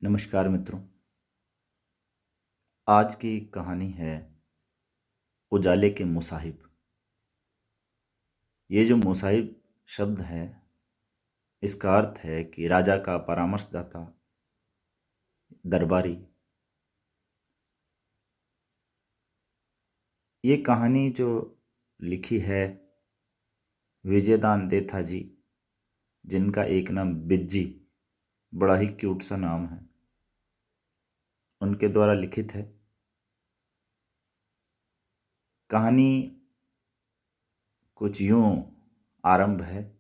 नमस्कार मित्रों। आज की कहानी है उजाले के मुसाहिब। ये जो मुसाहिब शब्द है, इसका अर्थ है कि राजा का परामर्शदाता, दरबारी। ये कहानी जो लिखी है विजयदान देथा जी, जिनका एक नाम बिज्जी, बड़ा ही क्यूट सा नाम है, उनके द्वारा लिखित है। कहानी कुछ यूं आरंभ है,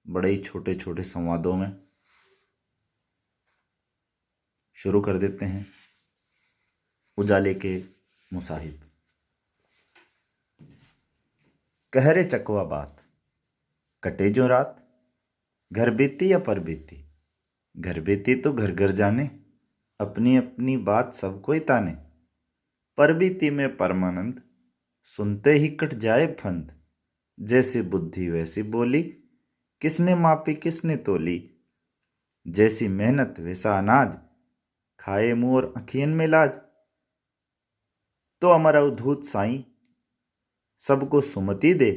बड़े ही छोटे छोटे संवादों में। शुरू कर देते हैं। उजाले के मुसाहिब। कह रे चकवा बात, कटे जो रात, घर बीती या पर बीती। घर बीती तो घर घर जाने, अपनी अपनी बात सबको ही ताने। पर बीती में परमानंद, सुनते ही कट जाए फंद। जैसी बुद्धि वैसी बोली, किसने मापी किसने तोली। जैसी मेहनत वैसा अनाज, खाए मुंह और अखियन में लाज। तो अमर अवधूत साईं सबको सुमति दे,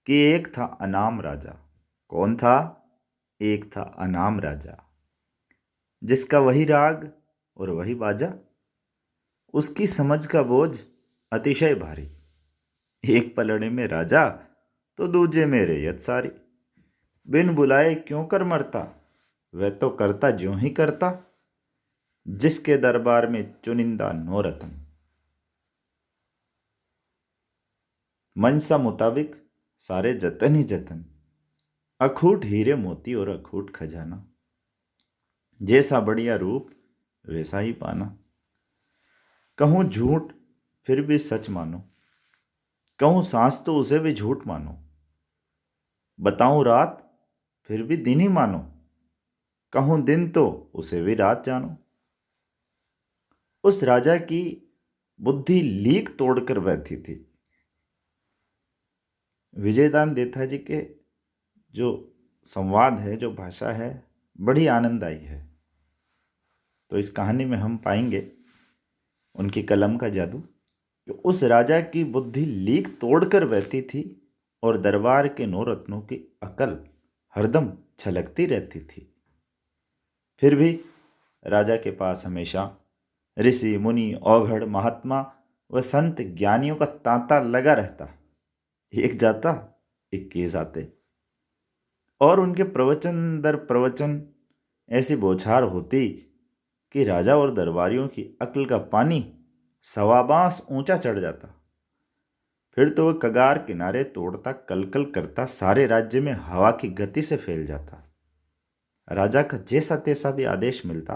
कि एक था अनाम राजा। कौन था? एक था अनाम राजा, जिसका वही राग और वही बाजा। उसकी समझ का बोझ अतिशय भारी। एक पलड़े में राजा, तो दूजे में रैयत सारी। बिन बुलाए क्यों कर मरता, वह तो करता ज्यों ही करता। जिसके दरबार में चुनिंदा नौरतन। मनसा मुताबिक सारे जतन ही जतन। अखूट हीरे मोती और अखूट खजाना। जैसा बढ़िया रूप वैसा ही पाना। कहूं झूठ फिर भी सच मानो, कहूं सांस तो उसे भी झूठ मानो। बताऊं रात फिर भी दिन ही मानो, कहूं दिन तो उसे भी रात जानो। उस राजा की बुद्धि लीक तोड़कर बैठी थी। विजयदान देथा जी के जो संवाद है, जो भाषा है, बड़ी आनंददायी है। तो इस कहानी में हम पाएंगे उनकी कलम का जादू। कि उस राजा की बुद्धि लीक तोड़कर बहती थी और दरबार के नौ रत्नों की अकल हरदम छलकती रहती थी। फिर भी राजा के पास हमेशा ऋषि मुनि औघड़ महात्मा व संत ज्ञानियों का तांता लगा रहता। एक जाता 21 आते, और उनके प्रवचन दर प्रवचन ऐसी बौछार होती कि राजा और दरबारियों की अक्ल का पानी सवा बांस ऊंचा चढ़ जाता। फिर तो वह कगार किनारे तोड़ता, कलकल करता, सारे राज्य में हवा की गति से फैल जाता। राजा का जैसा तैसा भी आदेश मिलता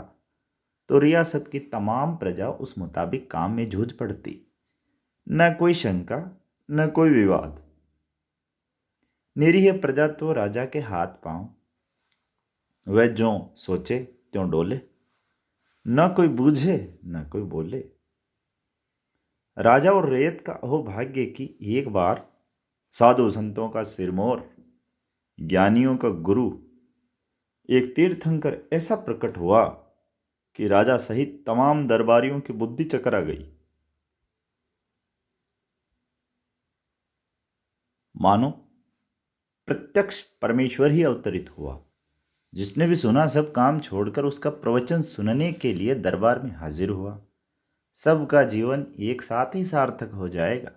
तो रियासत की तमाम प्रजा उस मुताबिक काम में जूझ पड़ती। न कोई शंका, न कोई विवाद। निरीह प्रजा तो राजा के हाथ पांव, वह जो सोचे त्यों डोले। न कोई बूझे न कोई बोले। राजा और रैयत का अहोभाग्य कि एक बार साधु संतों का सिरमौर, ज्ञानियों का गुरु, एक तीर्थंकर ऐसा प्रकट हुआ कि राजा सहित तमाम दरबारियों की बुद्धि चकरा गई। मानो प्रत्यक्ष परमेश्वर ही अवतरित हुआ। जिसने भी सुना सब काम छोड़कर उसका प्रवचन सुनने के लिए दरबार में हाजिर हुआ। सबका जीवन एक साथ ही सार्थक हो जाएगा।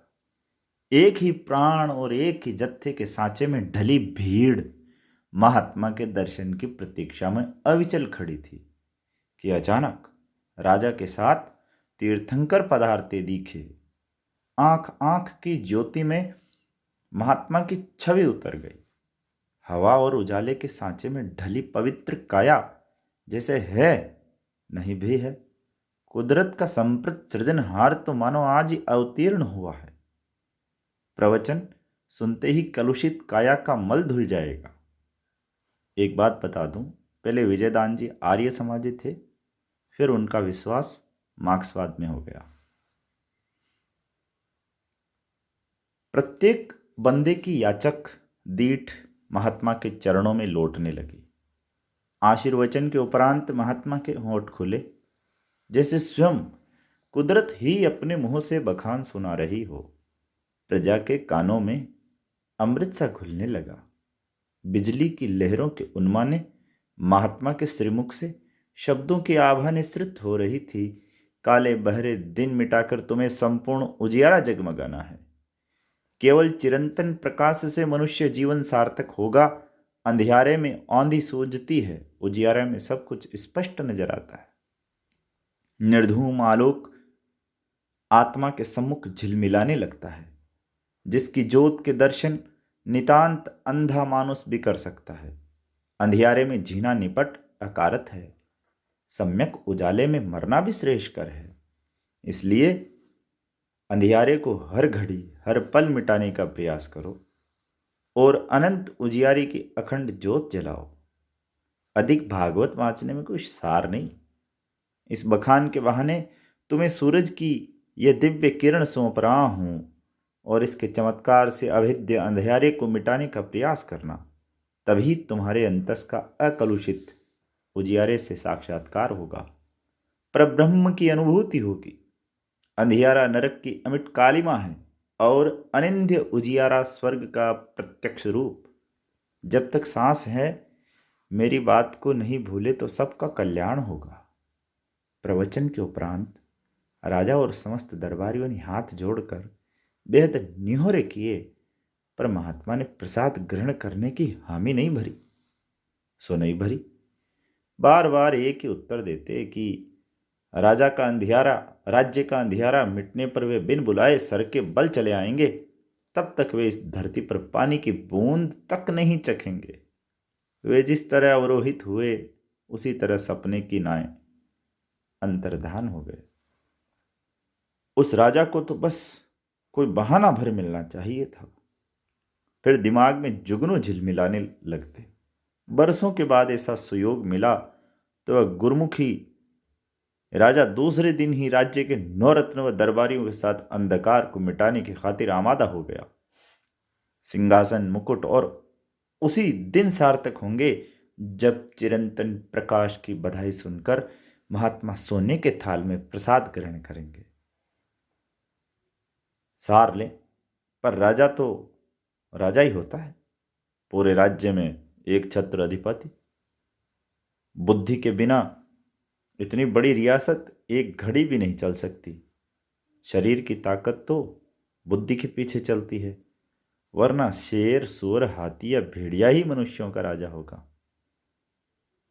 एक ही प्राण और एक ही जत्थे के सांचे में ढली भीड़ महात्मा के दर्शन की प्रतीक्षा में अविचल खड़ी थी कि अचानक राजा के साथ तीर्थंकर पधारते दिखे। आंख आंख की ज्योति में महात्मा की छवि उतर गई। हवा और उजाले के सांचे में ढली पवित्र काया जैसे है नहीं भी है। कुदरत का संप्रत सृजनहार तो मानो आज ही अवतीर्ण हुआ है। प्रवचन सुनते ही कलुषित काया का मल धुल जाएगा। एक बात बता दूं, पहले विजयदान जी आर्य समाजी थे, फिर उनका विश्वास मार्क्सवाद में हो गया। प्रत्येक बंदे की याचक दीठ महात्मा के चरणों में लौटने लगी। आशीर्वचन के उपरांत महात्मा के होंठ खुले, जैसे स्वयं कुदरत ही अपने मुंह से बखान सुना रही हो। प्रजा के कानों में अमृत सा घुलने लगा। बिजली की लहरों के उन्माने महात्मा के श्रीमुख से शब्दों की आभा निसृत हो रही थी। काले बहरे दिन मिटाकर तुम्हें संपूर्ण उजियारा जगमगाना है। केवल चिरंतन प्रकाश से मनुष्य जीवन सार्थक होगा। अंधियारे में औंधी सूझती है, उजियारे में सब कुछ स्पष्ट नजर आता है। निर्धूम आलोक आत्मा के सम्मुख झिलमिलाने लगता है, जिसकी ज्योत के दर्शन नितांत अंधा मानुस भी कर सकता है। अंधियारे में जीना निपट अकारत है, सम्यक उजाले में मरना भी श्रेष्ठकर है। इसलिए अंधियारे को हर घड़ी हर पल मिटाने का प्रयास करो और अनंत उजियारे की अखंड ज्योत जलाओ। अधिक भागवत वांचने में कोई सार नहीं। इस बखान के बहाने तुम्हें सूरज की यह दिव्य किरण सौंप रहा हूं और इसके चमत्कार से अभेद्य अंधियारे को मिटाने का प्रयास करना। तभी तुम्हारे अंतस का अकलुषित उजियारे से साक्षात्कार होगा, परब्रह्म की अनुभूति होगी। अंधियारा नरक की अमिट कालिमा है और अनिंद्य उजियारा स्वर्ग का प्रत्यक्ष रूप। जब तक सांस है मेरी बात को नहीं भूले तो सबका कल्याण होगा। प्रवचन के उपरांत राजा और समस्त दरबारियों ने हाथ जोड़कर बेहद निहोरे किए, पर महात्मा ने प्रसाद ग्रहण करने की हामी नहीं भरी। सो नहीं भरी। बार बार एक ही उत्तर देते कि राज्य का अंधियारा मिटने पर वे बिन बुलाए सर के बल चले आएंगे। तब तक वे इस धरती पर पानी की बूंद तक नहीं चखेंगे। वे जिस तरह अवरोहित हुए उसी तरह सपने की नाएं अंतर्धान हो गए। उस राजा को तो बस कोई बहाना भर मिलना चाहिए था। फिर दिमाग में जुगनू झिलमिलाने लगते। बरसों के बाद ऐसा सुयोग मिला तो वह गुरुमुखी राजा दूसरे दिन ही राज्य के 9 रत्न व दरबारियों के साथ अंधकार को मिटाने की खातिर आमादा हो गया। सिंहासन मुकुट और उसी दिन सार्थक होंगे जब चिरंतन प्रकाश की बधाई सुनकर महात्मा सोने के थाल में प्रसाद ग्रहण करेंगे। सार ले, पर राजा तो राजा ही होता है। पूरे राज्य में एक छत्र अधिपति। बुद्धि के बिना इतनी बड़ी रियासत एक घड़ी भी नहीं चल सकती। शरीर की ताकत तो बुद्धि के पीछे चलती है, वरना शेर सूअर हाथी या भेड़िया ही मनुष्यों का राजा होगा।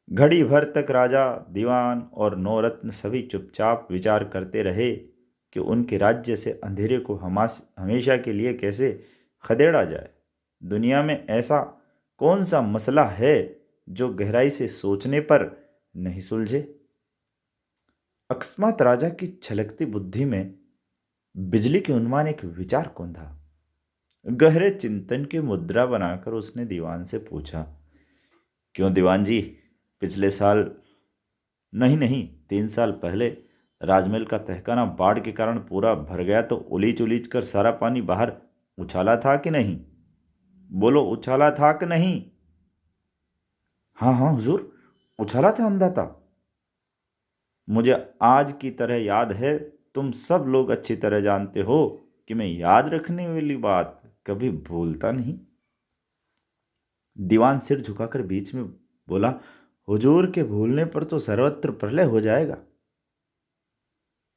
घड़ी भर तक राजा, दीवान और 9 रत्न सभी चुपचाप विचार करते रहे कि उनके राज्य से अंधेरे को हमेशा के लिए कैसे खदेड़ा जाए। दुनिया में ऐसा कौन सा मसला है जो गहराई से सोचने पर नहीं सुलझे। अकस्मात राजा की छलकती बुद्धि में बिजली के उन्माद एक विचार कौंधा। गहरे चिंतन की मुद्रा बनाकर उसने दीवान से पूछा, क्यों दीवान जी, पिछले साल नहीं 3 साल पहले राजमहल का तहखाना बाढ़ के कारण पूरा भर गया तो उलीच उलीच कर सारा पानी बाहर उछाला था कि नहीं? बोलो, उछाला था कि नहीं? हाँ हुजूर, उछाला था अंधाता। मुझे आज की तरह याद है। तुम सब लोग अच्छी तरह जानते हो कि मैं याद रखने वाली बात कभी भूलता नहीं। दीवान सिर झुकाकर बीच में बोला, हुजूर के भूलने पर तो सर्वत्र प्रलय हो जाएगा।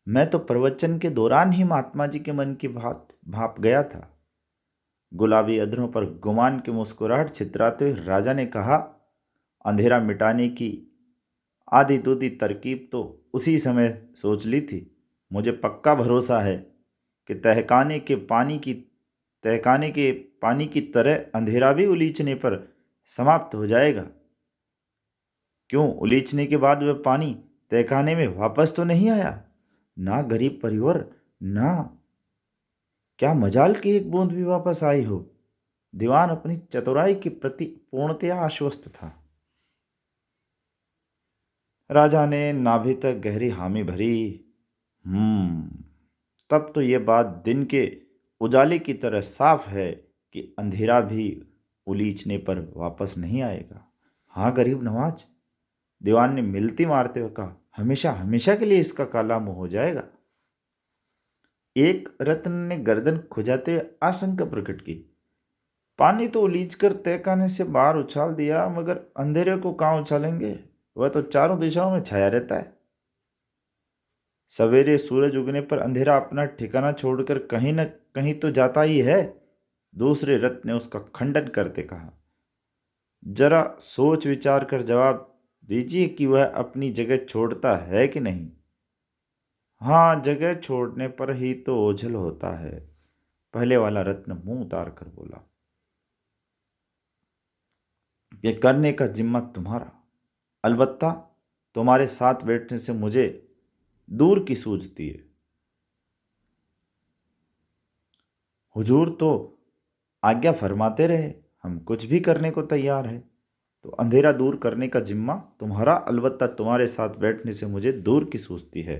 मैं तो प्रवचन के दौरान ही महात्मा जी के मन की बात भाप गया था। गुलाबी अधरों पर गुमान की मुस्कुराहट छितराते हुए राजा ने कहा, अंधेरा मिटाने की आधी दूधी तरकीब तो उसी समय सोच ली थी। मुझे पक्का भरोसा है कि तहखाने के पानी की तरह अंधेरा भी उलीचने पर समाप्त हो जाएगा। क्यों, उलीचने के बाद वह पानी तहखाने में वापस तो नहीं आया? ना गरीब परिवार, ना क्या मजाल की एक बूंद भी वापस आई हो। दीवान अपनी चतुराई के प्रति पूर्णतया आश्वस्त था। राजा ने नाभि तक गहरी हामी भरी। तब तो ये बात दिन के उजाले की तरह साफ है कि अंधेरा भी उलीचने पर वापस नहीं आएगा। हाँ गरीब नवाज, दीवान ने मिलती मारते हुए कहा, हमेशा हमेशा के लिए इसका काला मुंह हो जाएगा। एक रत्न ने गर्दन खुजाते हुए आशंका प्रकट की, पानी तो उलीच कर तहखाने से बाहर उछाल दिया, मगर अंधेरे को कहाँ उछालेंगे? वह तो चारों दिशाओं में छाया रहता है। सवेरे सूरज उगने पर अंधेरा अपना ठिकाना छोड़कर कहीं न कहीं तो जाता ही है। दूसरे रत्न ने उसका खंडन करते कहा, जरा सोच विचार कर जवाब दीजिए कि वह अपनी जगह छोड़ता है कि नहीं। हाँ, जगह छोड़ने पर ही तो ओझल होता है, पहले वाला रत्न मुंह उतार कर बोला। ये करने का जिम्मा तुम्हारा, अलबत्ता तुम्हारे साथ बैठने से मुझे दूर की सूझती है। हुजूर तो आज्ञा फरमाते रहे, हम कुछ भी करने को तैयार है। तो अंधेरा दूर करने का जिम्मा तुम्हारा, अलबत्ता तुम्हारे साथ बैठने से मुझे दूर की सूझती है।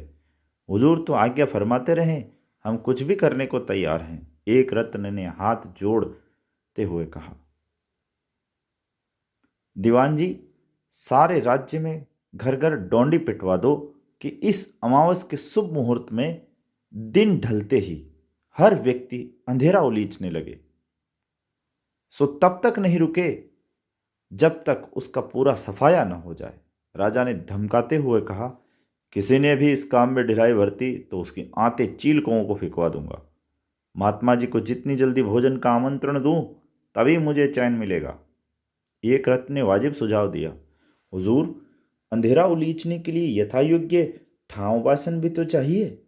हुजूर तो आज्ञा फरमाते रहें, हम कुछ भी करने को तैयार हैं। एक रत्न ने हाथ जोड़ते हुए कहा, दीवान जी, सारे राज्य में घर घर डोंडी पिटवा दो कि इस अमावस के शुभ मुहूर्त में दिन ढलते ही हर व्यक्ति अंधेरा उलीचने लगे। सो तब तक नहीं रुके जब तक उसका पूरा सफाया न हो जाए। राजा ने धमकाते हुए कहा, किसी ने भी इस काम में ढिलाई बरती तो उसकी आंतें चील कौओं को फिकवा दूंगा। महात्मा जी को जितनी जल्दी भोजन का आमंत्रण दूं, तभी मुझे चैन मिलेगा। एक रत्न ने वाजिब सुझाव दिया, हुजूर, अंधेरा उलीचने के लिए यथायोग्य ठाव वासन भी तो चाहिए।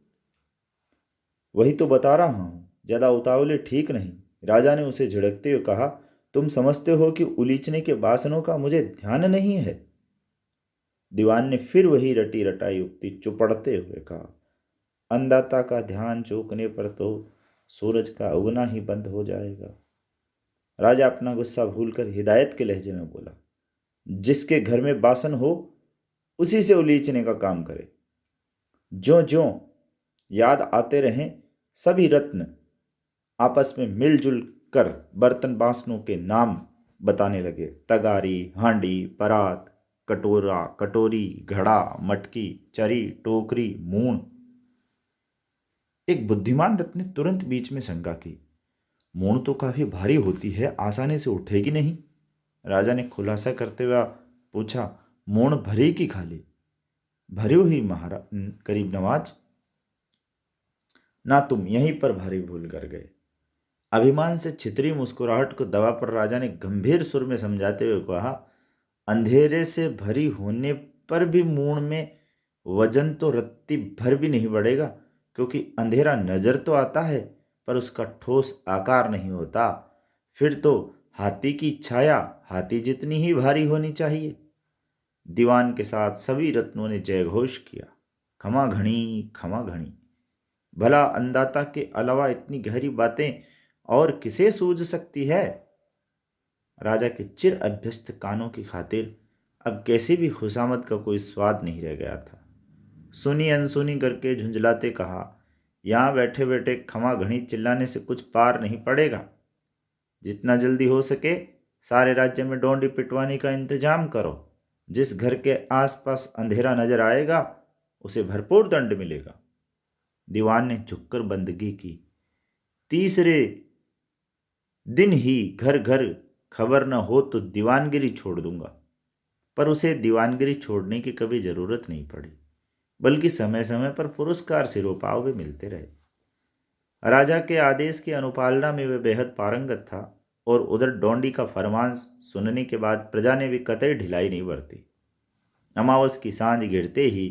वही तो बता रहा हूँ, ज्यादा उतावले ठीक नहीं। राजा ने उसे झिड़कते हुए कहा, तुम समझते हो कि उलीचने के बासनों का मुझे ध्यान नहीं है। दीवान ने फिर वही रटी रटाई उक्ति चुपड़ते हुए कहा, अन्नदाता का ध्यान चूकने पर तो सूरज का उगना ही बंद हो जाएगा। राजा अपना गुस्सा भूलकर हिदायत के लहजे में बोला, जिसके घर में बासन हो उसी से उलीचने का काम करे। ज्यों ज्यों याद आते रहें, सभी रत्न आपस में मिलजुल कर बर्तन बासनों के नाम बताने लगे। तगारी, हांडी, परात, कटोरा, कटोरी, घड़ा, मटकी, चरी, टोकरी, मून। एक बुद्धिमान रत्न ने तुरंत बीच में शंका की, मून तो काफी भारी होती है, आसानी से उठेगी नहीं। राजा ने खुलासा करते हुए पूछा, मून भरी की खाली? भरी हुई महाराज करीब नवाज। ना, तुम यहीं पर भारी भूल कर गए। अभिमान से छितरी मुस्कुराहट को दबा पर राजा ने गंभीर सुर में समझाते हुए कहा, अंधेरे से भरी होने पर भी मूण में वजन तो रत्ती भर भी नहीं बढ़ेगा, क्योंकि अंधेरा नजर तो आता है पर उसका ठोस आकार नहीं होता। फिर तो हाथी की छाया हाथी जितनी ही भारी होनी चाहिए। दीवान के साथ सभी रत्नों ने जयघोष किया, खमा घणी, खमा घणी। भला अन्नदाता के अलावा इतनी गहरी बातें और किसे सूझ सकती है? राजा के चिर अभ्यस्त कानों की खातिर अब कैसी भी खुशामद का कोई स्वाद नहीं रह गया था। सुनी अनसुनी करके झुंझलाते कहा, यहाँ बैठे बैठे खमा घनी चिल्लाने से कुछ पार नहीं पड़ेगा। जितना जल्दी हो सके सारे राज्य में डोंडी पिटवाने का इंतजाम करो। जिस घर के आसपास अंधेरा नजर आएगा उसे भरपूर दंड मिलेगा। दीवान ने झुककर बंदगी की। तीसरे दिन ही घर घर खबर न हो तो दीवानगिरी छोड़ दूंगा। पर उसे दीवानगिरी छोड़ने की कभी जरूरत नहीं पड़ी, बल्कि समय समय पर पुरस्कार सिरोपाव भी मिलते रहे। राजा के आदेश की अनुपालना में वह बेहद पारंगत था और उधर डोंडी का फरमान सुनने के बाद प्रजा ने भी कतई ढिलाई नहीं बरती। अमावस की सांझ गिरते ही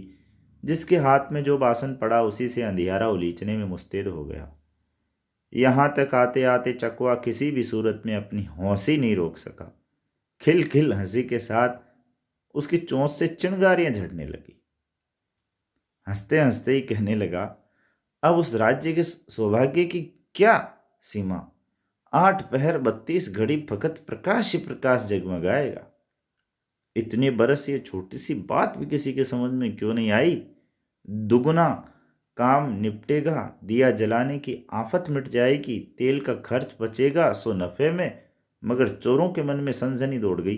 जिसके हाथ में जो बासन पड़ा उसी से अंधियारा उलीचने में मुस्तैद हो गया। यहाँ तक आते आते चकवा किसी भी सूरत में अपनी हौंसी नहीं रोक सका। खिल खिल हंसी के साथ उसकी चोंच से चिंगारियां झड़ने लगी। हंसते हंसते ही कहने लगा, अब उस राज्य के सौभाग्य की क्या सीमा। 8 पहर 32 घड़ी फकत प्रकाश ही प्रकाश जगमगाएगा। इतने बरस ये छोटी सी बात भी किसी के समझ में क्यों नहीं आई। दुगुना काम निपटेगा, दिया जलाने की आफत मिट जाएगी, तेल का खर्च बचेगा सो नफे में। मगर चोरों के मन में सनसनी दौड़ गई।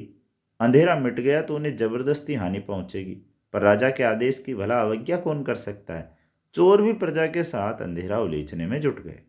अंधेरा मिट गया तो उन्हें जबरदस्ती हानि पहुंचेगी, पर राजा के आदेश की भला अवज्ञा कौन कर सकता है। चोर भी प्रजा के साथ अंधेरा उलीचने में जुट गए।